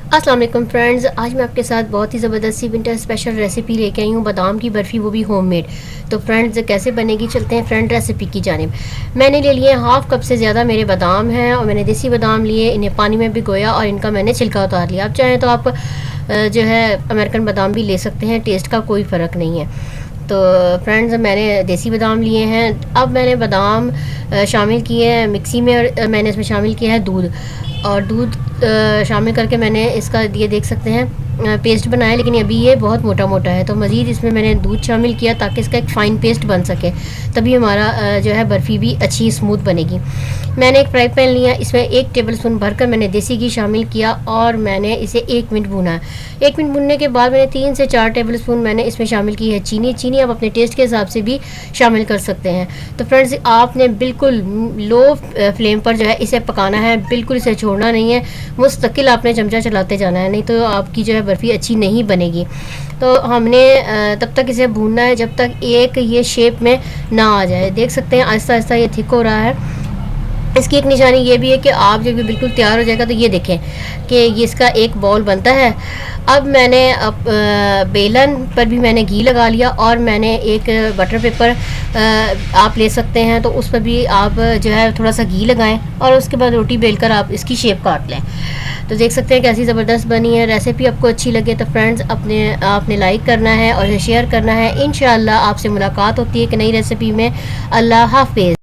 अस्सलाम वालेकुम फ्रेंड्स, आज मैं आपके साथ बहुत ही ज़बरदस्त सी विंटर स्पेशल रेसिपी लेके आई हूँ, बादाम की बर्फ़ी, वो भी होममेड। तो फ्रेंड्स कैसे बनेगी, चलते हैं फ्रेंड रेसिपी की जानिब। मैंने ले लिए हाफ़ कप से ज़्यादा मेरे बादाम हैं और मैंने देसी बादाम लिए, इन्हें पानी में भिगोया और इनका मैंने छिलका उतार लिया। आप चाहें तो आप जो है अमेरिकन बादाम भी ले सकते हैं, टेस्ट का कोई फ़र्क नहीं है। तो फ्रेंड्स मैंने देसी बादाम लिए हैं। अब मैंने बादाम शामिल किए हैं मिक्सी में और मैंने इसमें शामिल किया है दूध, और दूध शामिल करके मैंने इसका ये देख सकते हैं पेस्ट बनाया, लेकिन अभी ये बहुत मोटा मोटा है। तो मज़ीद इसमें मैंने दूध शामिल किया ताकि इसका एक फ़ाइन पेस्ट बन सके, तभी हमारा जो है बर्फ़ी भी अच्छी स्मूथ बनेगी। मैंने एक फ्राई पैन लिया, इसमें 1 टेबलस्पून भरकर मैंने देसी घी शामिल किया और मैंने इसे 1 मिनट भूना। 1 मिनट भूनने के बाद मैंने 3 से 4 टेबलस्पून मैंने इसमें शामिल की है चीनी आप अपने टेस्ट के हिसाब से भी शामिल कर सकते हैं। तो फ्रेंड्स आपने बिल्कुल लो फ्लेम पर जो है इसे पकाना है, बिल्कुल इसे छोड़ना नहीं है, मुस्तकिल आपने चमचा चलाते जाना है, नहीं तो आपकी जो है बर्फ़ी अच्छी नहीं बनेगी। तो हमने तब तक इसे भूनना है जब तक एक ये शेप में ना आ जाए। देख सकते हैं आहिस्ता आहिस्ता ये थिक हो रहा है। इसकी एक निशानी ये भी है कि आप जब ये बिल्कुल तैयार हो जाएगा तो ये देखें कि ये इसका एक बॉल बनता है। अब मैंने बेलन पर भी मैंने घी लगा लिया और मैंने एक बटर पेपर आप ले सकते हैं, तो उस पर भी आप जो है थोड़ा सा घी लगाएं और उसके बाद रोटी बेलकर आप इसकी शेप काट लें। तो देख सकते हैं कैसी ज़बरदस्त बनी है। रेसिपी आपको अच्छी लगे तो फ्रेंड्स आपने लाइक करना है और शेयर करना है। इंशाअल्लाह आपसे मुलाकात होती है एक नई रेसिपी में। अल्लाह हाफ़िज़।